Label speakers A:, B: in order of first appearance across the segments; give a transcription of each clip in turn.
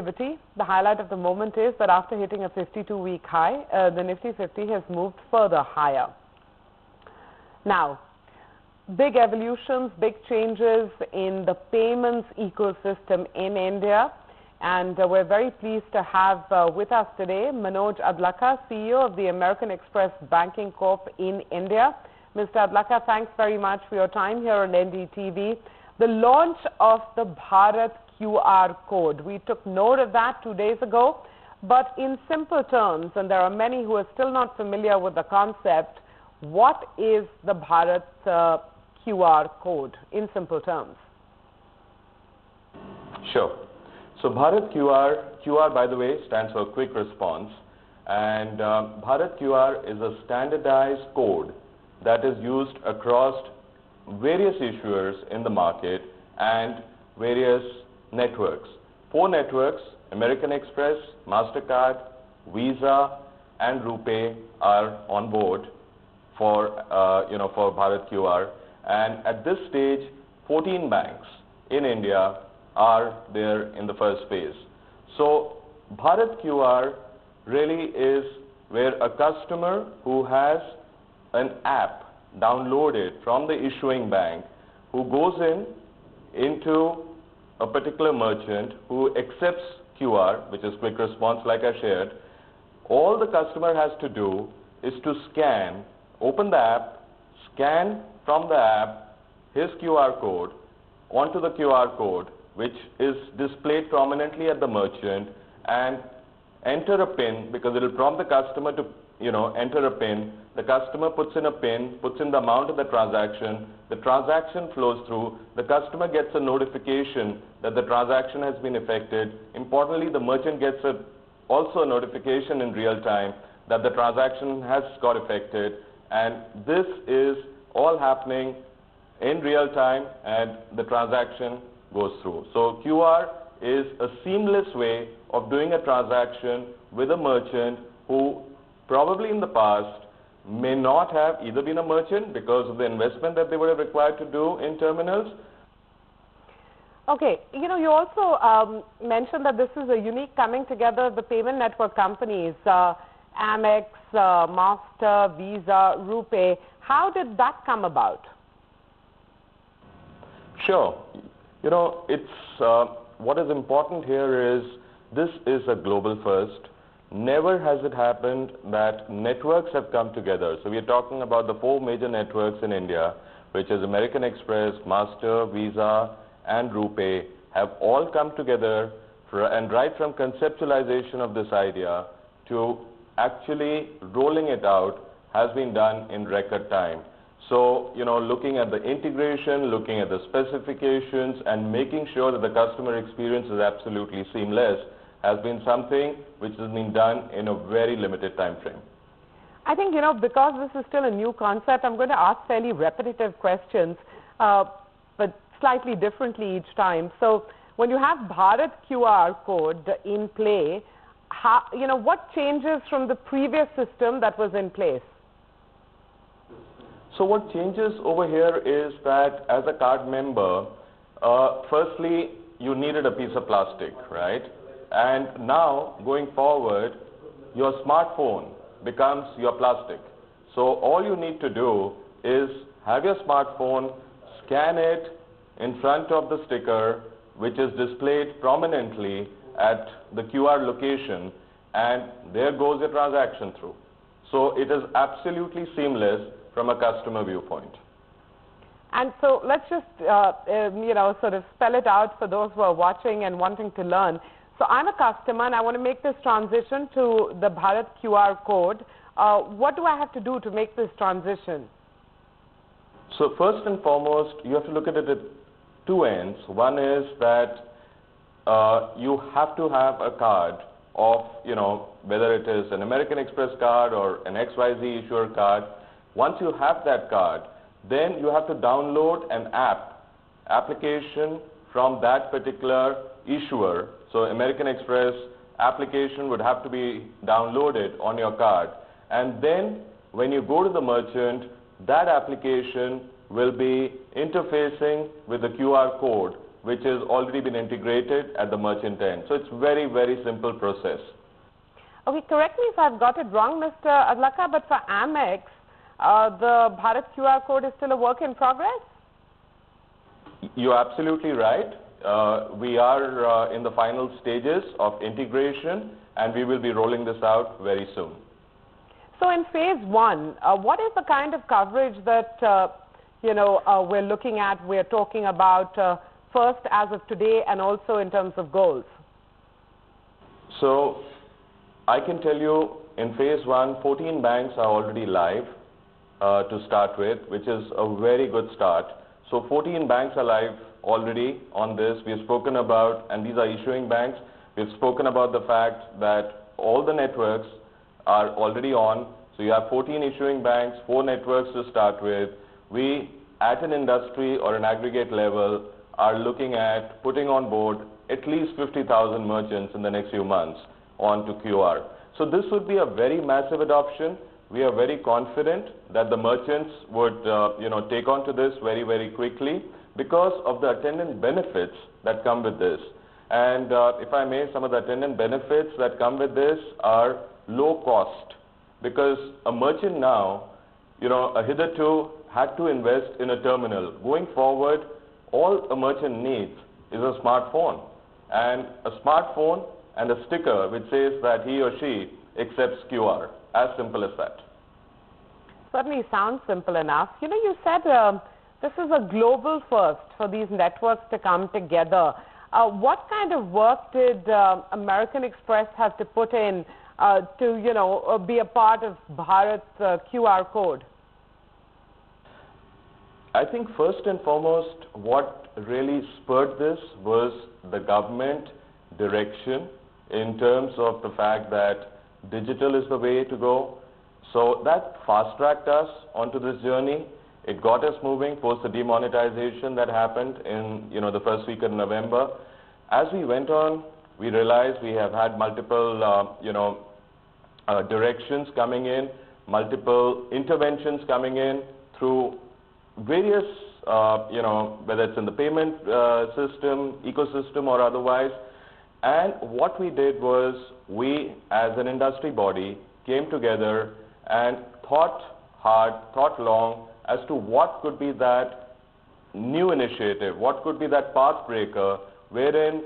A: activity. The highlight of the moment is that after hitting a 52-week high, the Nifty 50 has moved further higher. Now, big evolutions, big changes in the payments ecosystem in India. And we're very pleased to have with us today Manoj Adlakha, CEO of the American Express Banking Corp in India. Mr. Adlakha, thanks very much for your time here on NDTV. The launch of the BharatQR code, we took note of that 2 days ago. But in simple terms, and there are many who are still not familiar with the concept, what is the BharatQR code in simple terms?
B: Sure. So BharatQR, QR by the way stands for quick response, and BharatQR is a standardized code that is used across various issuers in the market and various networks. 4 networks, American Express, MasterCard, Visa and RuPay are on board for for BharatQR, and at this stage 14 banks in India are there in the first phase. So BharatQR really is where a customer who has an app downloaded from the issuing bank, who goes into a particular merchant who accepts QR, which is quick response like I shared, all the customer has to do is to scan, open the app, scan from the app his QR code onto the QR code, which is displayed prominently at the merchant, and enter a PIN, because it will prompt the customer to enter a PIN. The customer puts in a PIN, puts in the amount of the transaction flows through, the customer gets a notification that the transaction has been effected. Importantly, the merchant gets also a notification in real time that the transaction has got effected, and this is all happening in real time and the transaction goes through. So QR is a seamless way of doing a transaction with a merchant who probably in the past may not have either been a merchant because of the investment that they would have required to do in terminals.
A: Okay, you also mentioned that this is a unique coming together of the payment network companies, Amex, Master, Visa, RuPay. How did that come about?
B: Sure. What is important here is this is a global first. Never has it happened that networks have come together. So we are talking about the 4 major networks in India, which is American Express, Master, Visa and RuPay, have all come together and right from conceptualization of this idea to actually rolling it out has been done in record time. So, looking at the integration, looking at the specifications and making sure that the customer experience is absolutely seamless has been something which has been done in a very limited time frame.
A: I think, because this is still a new concept, I'm going to ask fairly repetitive questions, but slightly differently each time. So when you have BharatQR code in play, what changes from the previous system that was in place?
B: So what changes over here is that as a card member, firstly, you needed a piece of plastic, right? And now, going forward, your smartphone becomes your plastic. So all you need to do is have your smartphone, scan it in front of the sticker, which is displayed prominently at the QR location, and there goes your transaction through. So it is absolutely seamless from a customer viewpoint.
A: And so let's just, sort of spell it out for those who are watching and wanting to learn. So I'm a customer and I want to make this transition to the BharatQR code. What do I have to do to make this transition?
B: So first and foremost, you have to look at it at 2 ends. One is that you have to have a card of, whether it is an American Express card or an XYZ issuer card. Once you have that card, then you have to download an application from that particular issuer. So American Express application would have to be downloaded on your card. And then when you go to the merchant, that application will be interfacing with the QR code which has already been integrated at the merchant end. So it's very, very simple process.
A: Okay, correct me if I've got it wrong, Mr. Adlakha, but for Amex, the BharatQR code is still a work in progress?
B: You're absolutely right. We are in the final stages of integration, and we will be rolling this out very soon.
A: So in phase one, what is the kind of coverage that we're looking at, we're talking about first as of today and also in terms of goals?
B: So I can tell you in phase one, 14 banks are already live to start with, which is a very good start. So 14 banks are live already on this. We have spoken about, and these are issuing banks, we've spoken about the fact that all the networks are already on. So you have 14 issuing banks, 4 networks to start with. We, at an industry or an aggregate level, are looking at putting on board at least 50,000 merchants in the next few months onto QR. So this would be a very massive adoption. We are very confident that the merchants would take on to this very, very quickly because of the attendant benefits that come with this. And if I may, some of the attendant benefits that come with this are low cost, because a merchant now, hitherto had to invest in a terminal. Going forward, all a merchant needs is a smartphone, and a smartphone and a sticker which says that he or she accepts QR. As simple as that.
A: Certainly sounds simple enough. You said this is a global first for these networks to come together. What kind of work did American Express have to put in to, be a part of Bharat's QR code?
B: I think first and foremost, what really spurred this was the government direction in terms of the fact that digital is the way to go. So that fast-tracked us onto this journey. It got us moving post the demonetization that happened in the first week of November. As we went on, we realized we have had multiple directions coming in, multiple interventions coming in through various whether it's in the payment system, ecosystem or otherwise. And what we did was, we as an industry body came together and thought hard, thought long as to what could be that new initiative, what could be that path breaker, wherein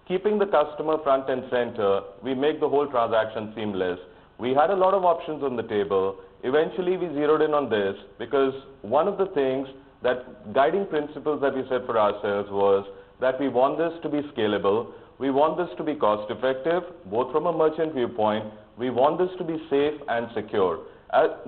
B: keeping the customer front and center, we make the whole transaction seamless. We had a lot of options on the table. Eventually we zeroed in on this because one of the things that guiding principles that we set for ourselves was that we want this to be scalable. We want this to be cost effective, both from a merchant viewpoint. We want this to be safe and secure.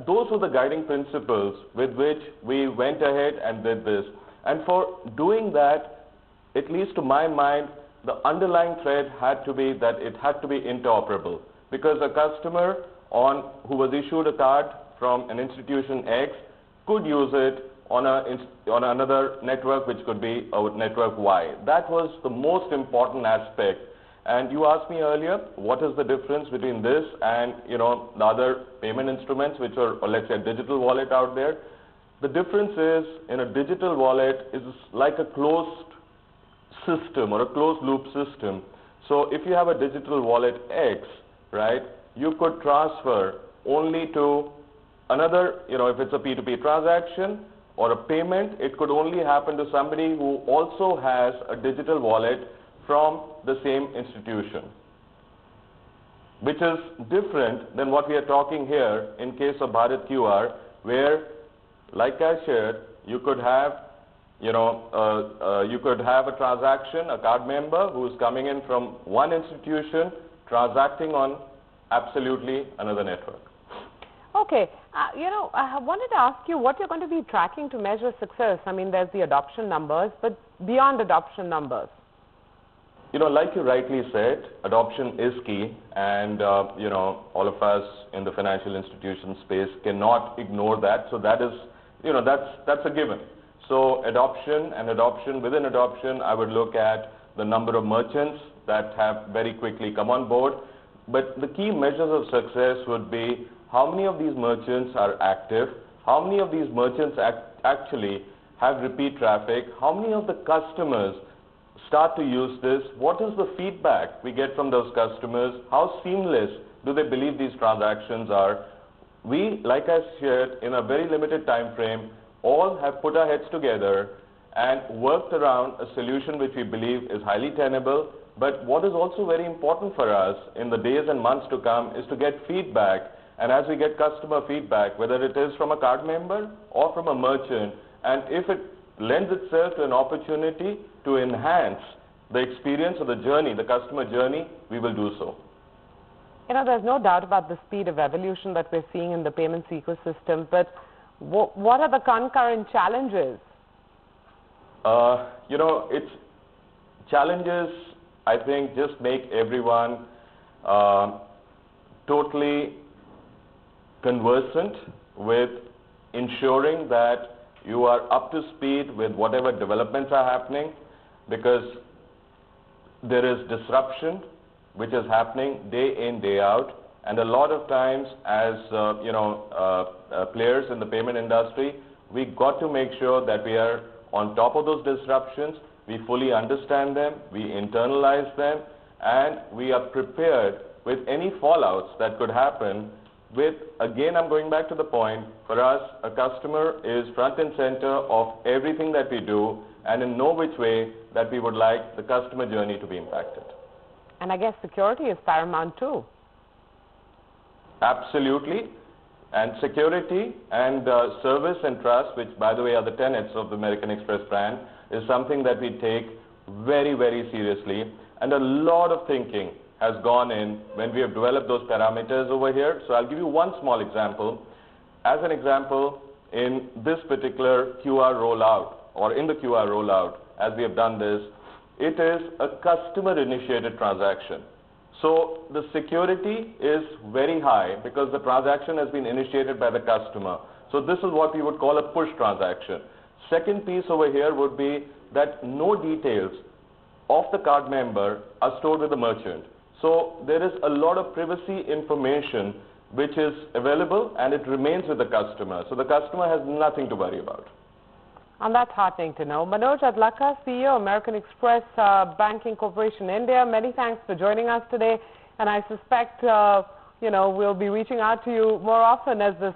B: Those were the guiding principles with which we went ahead and did this. And for doing that, at least to my mind, the underlying thread had to be that it had to be interoperable. Because a customer who was issued a card from an institution X could use it on another network, which could be a network Y. That was the most important aspect. And you asked me earlier, what is the difference between this and the other payment instruments, which are, or let's say, a digital wallet out there? The difference is, in a digital wallet, is like a closed system or a closed loop system. So if you have a digital wallet X, right, you could transfer only to another, if it's a P2P transaction or a payment, it could only happen to somebody who also has a digital wallet from the same institution, which is different than what we are talking here in case of BharatQR, where, like I shared, you could have a transaction, a card member who is coming in from one institution transacting on absolutely another network.
A: Okay. I wanted to ask you what you're going to be tracking to measure success. I mean, there's the adoption numbers, but beyond adoption numbers.
B: Like you rightly said, adoption is key, and all of us in the financial institution space cannot ignore that. So that is, that's a given. So adoption and adoption within adoption, I would look at the number of merchants that have very quickly come on board. But the key measures of success would be how many of these merchants are active, how many of these merchants actually have repeat traffic, how many of the customers start to use this, what is the feedback we get from those customers? How seamless do they believe these transactions are? We, like I shared, in a very limited time frame, all have put our heads together and worked around a solution which we believe is highly tenable. But what is also very important for us in the days and months to come is to get feedback. And as we get customer feedback, whether it is from a card member or from a merchant, and if it lends itself to an opportunity to enhance the experience of the journey, the customer journey, we will do so.
A: You know, there's no doubt about the speed of evolution that we're seeing in the payments ecosystem, but what are the concurrent challenges?
B: You know, it's challenges, I think, just make everyone totally conversant with ensuring that you are up to speed with whatever developments are happening, because there is disruption which is happening day in, day out, and a lot of times as players in the payment industry, we got to make sure that we are on top of those disruptions, we fully understand them, we internalize them, and we are prepared with any fallouts that could happen. With, again, I'm going back to the point, for us, a customer is front and center of everything that we do, and in no which way that we would like the customer journey to be impacted.
A: And I guess security is paramount too.
B: Absolutely. And security and service and trust, which by the way are the tenets of the American Express brand, is something that we take very, very seriously. And a lot of thinking has gone in when we have developed those parameters over here. So I'll give you one small example. As an example, in this particular QR rollout, or in the QR rollout, as we have done this, it is a customer-initiated transaction. So the security is very high because the transaction has been initiated by the customer. So this is what we would call a push transaction. Second piece over here would be that no details of the card member are stored with the merchant. So there is a lot of privacy information which is available and it remains with the customer. So the customer has nothing to worry about.
A: And that's heartening to know. Manoj Adlakha, CEO, American Express Banking Corporation India, many thanks for joining us today. And I suspect, we'll be reaching out to you more often as this